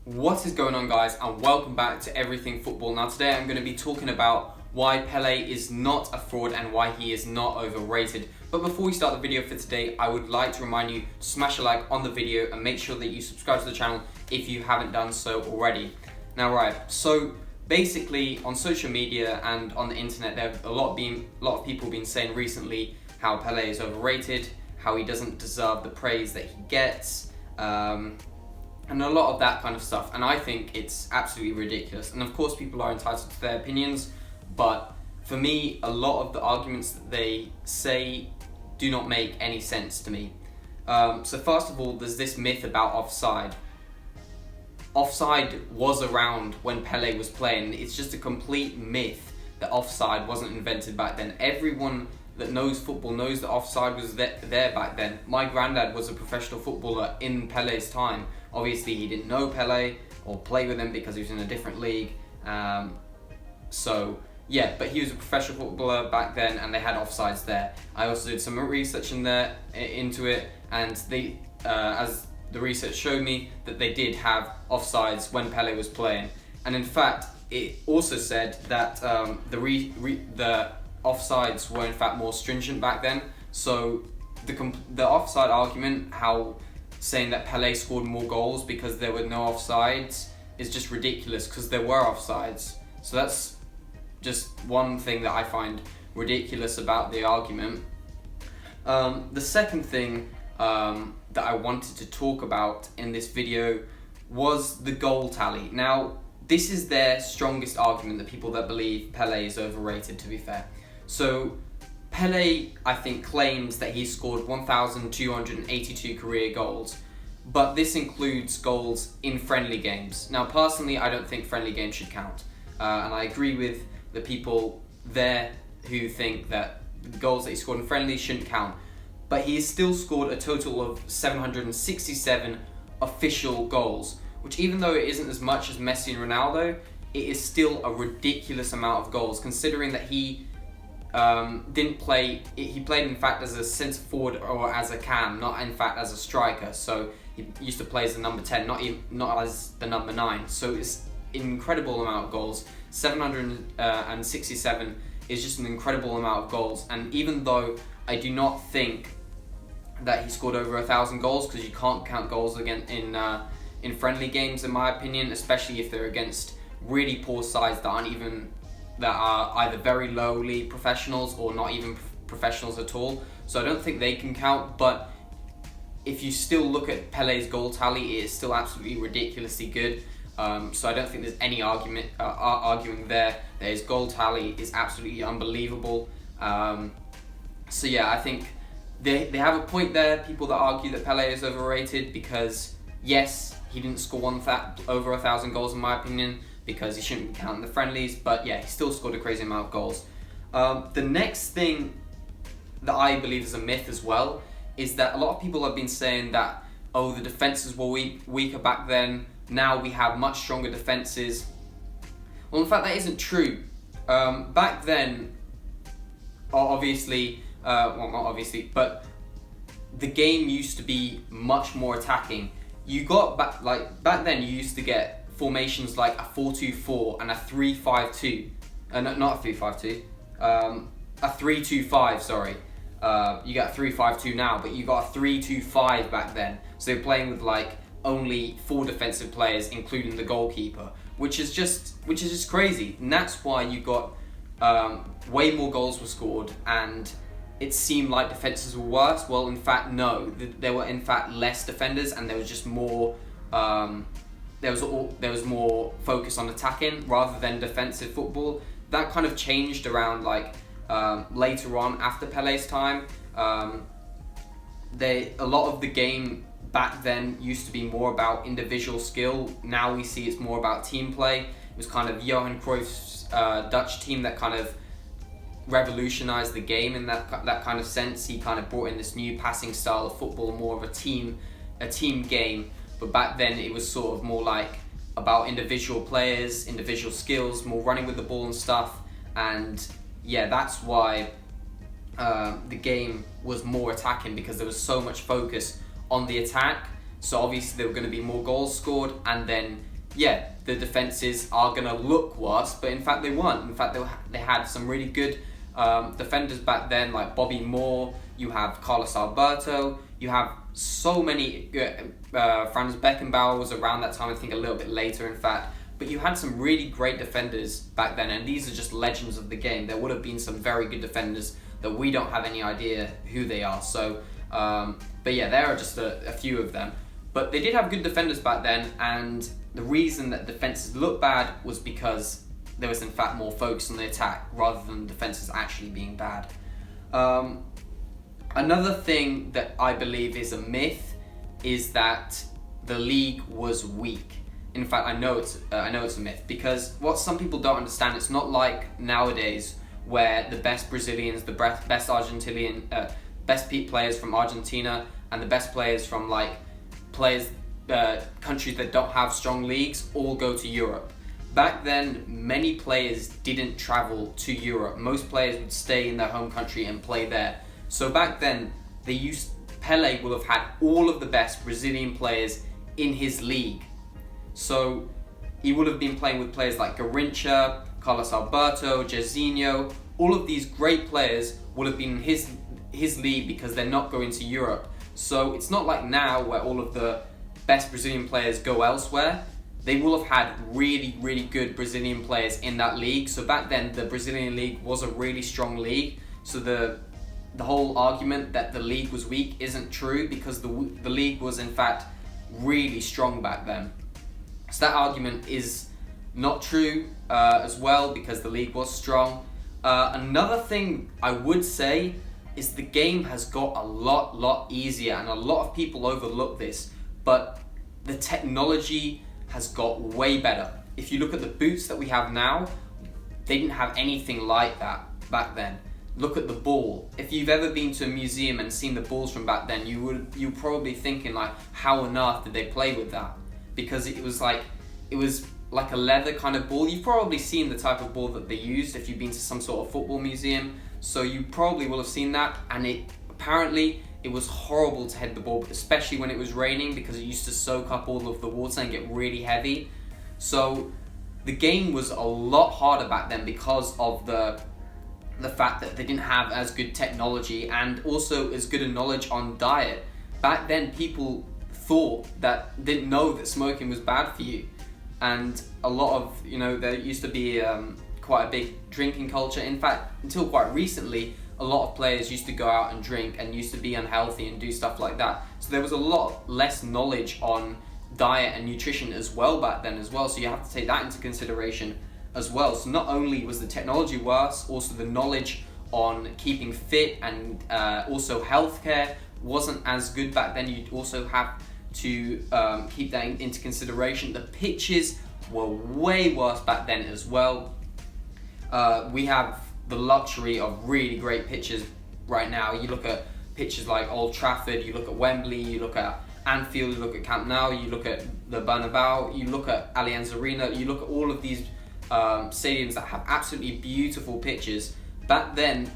What is going on, guys, and welcome back to Everything Football. Now today I'm going to be talking about why Pele is not a fraud and why he is not overrated. But before we start the video for today, I would like to remind you to smash a like on the video and make sure that you subscribe to the channel if you haven't done so already. Now so basically on social media and on the internet there have a lot of people been saying recently how Pele is overrated, how he doesn't deserve the praise that he gets, and a lot of that kind of stuff, and I think it's absolutely ridiculous. And of course people are entitled to their opinions, but for me a lot of the arguments that they say do not make any sense to me. So first of all, there's this myth about offside. Offside was around when Pele was playing. It's just a complete myth that offside wasn't invented back then. Everyone that knows football knows that offside was there back then. My granddad was a professional footballer in Pele's time. Obviously he didn't know Pele or play with him because he was in a different league. So yeah, but he was a professional footballer back then and they had offsides there. I also did some research into it, and they, as the research showed me, that they did have offsides when Pele was playing. And in fact, it also said that the offsides were in fact more stringent back then. So the offside argument, saying that Pele scored more goals because there were no offsides, is just ridiculous, because there were offsides. So that's just one thing that I find ridiculous about the argument. The second thing that I wanted to talk about in this video was the goal tally. Now, this is their strongest argument, the people that believe Pele is overrated, to be fair. So Pele, I think, claims that he scored 1,282 career goals, but this includes goals in friendly games. Now, personally, I don't think friendly games should count, and I agree with the people there who think that the goals that he scored in friendly shouldn't count. But he has still scored a total of 767 official goals, which, even though it isn't as much as Messi and Ronaldo, it is still a ridiculous amount of goals, considering that he didn't play. He played in fact as a centre forward or as a cam, not in fact as a striker. So he used to play as the number 10, not as the number 9. So it's an incredible amount of goals. 767 is just an incredible amount of goals. And even though I do not think that he scored over 1,000 goals, because you can't count goals again in friendly games, in my opinion, especially if they're against really poor sides that are either very lowly professionals or not even professionals at all. So I don't think they can count. But if you still look at Pele's goal tally, it is still absolutely ridiculously good. So I don't think there's any arguing there that his goal tally is absolutely unbelievable. So yeah, I think they have a point there, people that argue that Pele is overrated, because yes, he didn't score over 1,000 goals in my opinion, because he shouldn't be counting the friendlies, but yeah, he still scored a crazy amount of goals. The next thing that I believe is a myth as well is that a lot of people have been saying that, oh, the defences were weaker back then, now we have much stronger defences. Well, in fact, that isn't true. Back then, obviously, well, not obviously, but the game used to be much more attacking. You got back then you used to get formations like a 4-2-4 and a 3-5-2. Not a 3-5-2. A 3-2-5. Sorry. You got a 3-5-2 now, but you got a 3-2-5 back then. So they're playing with only 4 defensive players, including the goalkeeper, which is just crazy. And that's why you got way more goals were scored, and it seemed like defenses were worse. Well, in fact, no. There were in fact less defenders, and there was just more. There was more focus on attacking rather than defensive football. That kind of changed around later on after Pele's time. A lot of the game back then used to be more about individual skill. Now we see it's more about team play. It was kind of Johan Cruyff's Dutch team that kind of revolutionized the game in that kind of sense. He kind of brought in this new passing style of football, more of a team game. But back then it was sort of more about individual players, individual skills, more running with the ball and stuff. And yeah, that's why the game was more attacking, because there was so much focus on the attack. So obviously there were going to be more goals scored, and then yeah, the defenses are going to look worse, but in fact they weren't. In fact, they had some really good defenders back then, like Bobby Moore, you have Carlos Alberto, you have so many, Franz Beckenbauer was around that time, I think a little bit later in fact, but you had some really great defenders back then, and these are just legends of the game. There would have been some very good defenders that we don't have any idea who they are, so, but yeah, there are just a few of them. But they did have good defenders back then, and the reason that defenses looked bad was because there was in fact more focus on the attack rather than defenses actually being bad. Another thing that I believe is a myth is that the league was weak. In fact, I know it's a myth, because what some people don't understand, it's not like nowadays where the best Brazilians, the best Argentinian, best players from Argentina, and the best players from countries that don't have strong leagues all go to Europe. Back then, many players didn't travel to Europe. Most players would stay in their home country and play there. So back then, Pele will have had all of the best Brazilian players in his league. So he would have been playing with players like Garrincha, Carlos Alberto, Jairzinho. All of these great players would have been in his league because they're not going to Europe. So it's not like now where all of the best Brazilian players go elsewhere. They will have had really, really good Brazilian players in that league. So back then, the Brazilian league was a really strong league. So the whole argument that the league was weak isn't true, because the league was in fact really strong back then. So that argument is not true as well, because the league was strong. Another thing I would say is the game has got a lot easier, and a lot of people overlook this, but the technology has got way better. If you look at the boots that we have now, they didn't have anything like that back then. Look at the ball. If you've ever been to a museum and seen the balls from back then, you're probably thinking like, how on earth did they play with that? Because it was like a leather kind of ball. You've probably seen the type of ball that they used if you've been to some sort of football museum. So you probably will have seen that, and apparently it was horrible to head the ball, especially when it was raining, because it used to soak up all of the water and get really heavy. So the game was a lot harder back then because of the fact that they didn't have as good technology and also as good a knowledge on diet. Back then, people didn't know that smoking was bad for you, and a lot of, there used to be quite a big drinking culture. In fact, until quite recently, a lot of players used to go out and drink and used to be unhealthy and do stuff like that. So there was a lot less knowledge on diet and nutrition as well back then as well. So you have to take that into consideration as well. So not only was the technology worse, also the knowledge on keeping fit and also healthcare wasn't as good back then. You'd also have to keep that into consideration. The pitches were way worse back then as well. We have the luxury of really great pitches right now. You look at pitches like Old Trafford, you look at Wembley, you look at Anfield, you look at Camp Nou, you look at the Bernabeu, you look at Allianz Arena, you look at all of these stadiums that have absolutely beautiful pitches. Back then,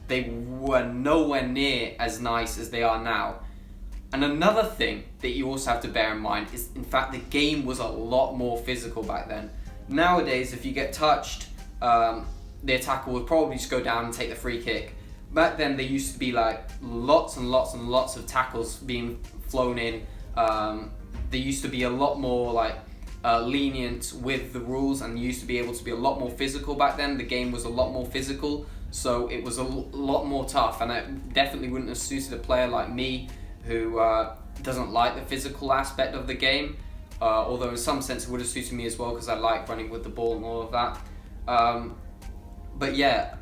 they were nowhere near as nice as they are now. And another thing that you also have to bear in mind is, in fact, the game was a lot more physical back then. Nowadays, if you get touched, the attacker would probably just go down and take the free kick. Back then, there used to be like lots and lots and lots of tackles being flown in. There used to be a lot more lenient with the rules, and used to be able to be a lot more physical back then. The game was a lot more physical, so it was a lot more tough, and it definitely wouldn't have suited a player like me who doesn't like the physical aspect of the game, although in some sense it would have suited me as well, because I like running with the ball and all of that. But yeah,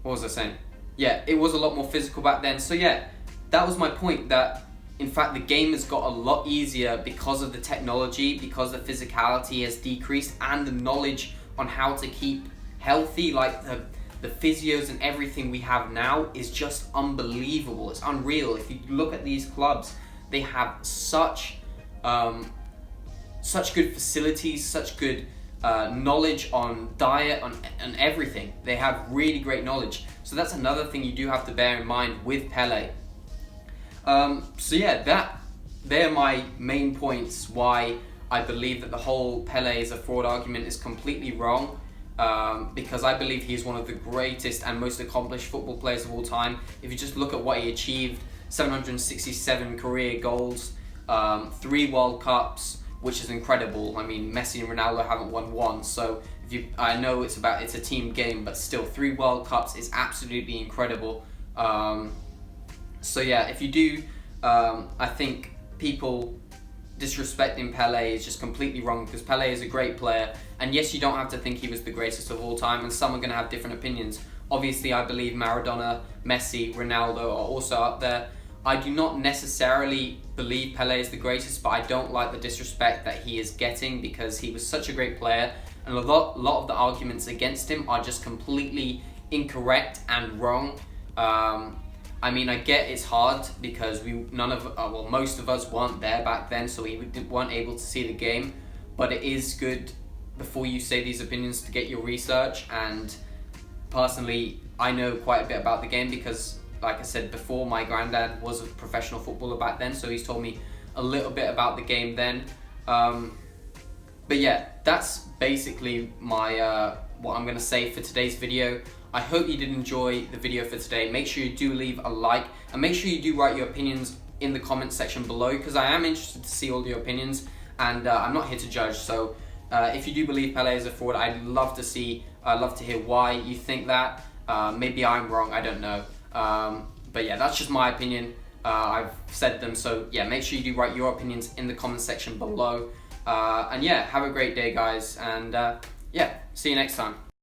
what was I saying? Yeah, it was a lot more physical back then. So yeah, that was my point, that in fact the game has got a lot easier because of the technology, because the physicality has decreased, and the knowledge on how to keep healthy. Like the physios and everything we have now is just unbelievable. It's unreal. If you look at these clubs, they have such good facilities, such good knowledge on diet, on everything. They have really great knowledge. So that's another thing you do have to bear in mind with Pele. So yeah, they're my main points why I believe that the whole Pele is a fraud argument is completely wrong. Because I believe he is one of the greatest and most accomplished football players of all time. If you just look at what he achieved, 767 career goals, 3 World Cups, which is incredible. I mean, Messi and Ronaldo haven't won one, so I know it's a team game, but still 3 World Cups is absolutely incredible. So yeah, if you do, I think people disrespecting Pele is just completely wrong, because Pele is a great player, and yes, you don't have to think he was the greatest of all time, and some are going to have different opinions. Obviously, I believe Maradona, Messi, Ronaldo are also up there. I do not necessarily believe Pele is the greatest, but I don't like the disrespect that he is getting, because he was such a great player, and a lot of the arguments against him are just completely incorrect and wrong. I mean, I get it's hard because most of us weren't there back then, so we weren't able to see the game. But it is good before you say these opinions to get your research. And personally, I know quite a bit about the game because, like I said before, my granddad was a professional footballer back then, so he's told me a little bit about the game then. But yeah, that's basically my what I'm going to say for today's video. I hope you did enjoy the video for today. Make sure you do leave a like, and make sure you do write your opinions in the comment section below, because I am interested to see all your opinions, and I'm not here to judge. So if you do believe Pele is a fraud, I'd love to hear why you think that. Maybe I'm wrong, I don't know. But yeah, that's just my opinion. I've said them, so yeah, make sure you do write your opinions in the comment section below. And yeah, have a great day, guys, and yeah, see you next time.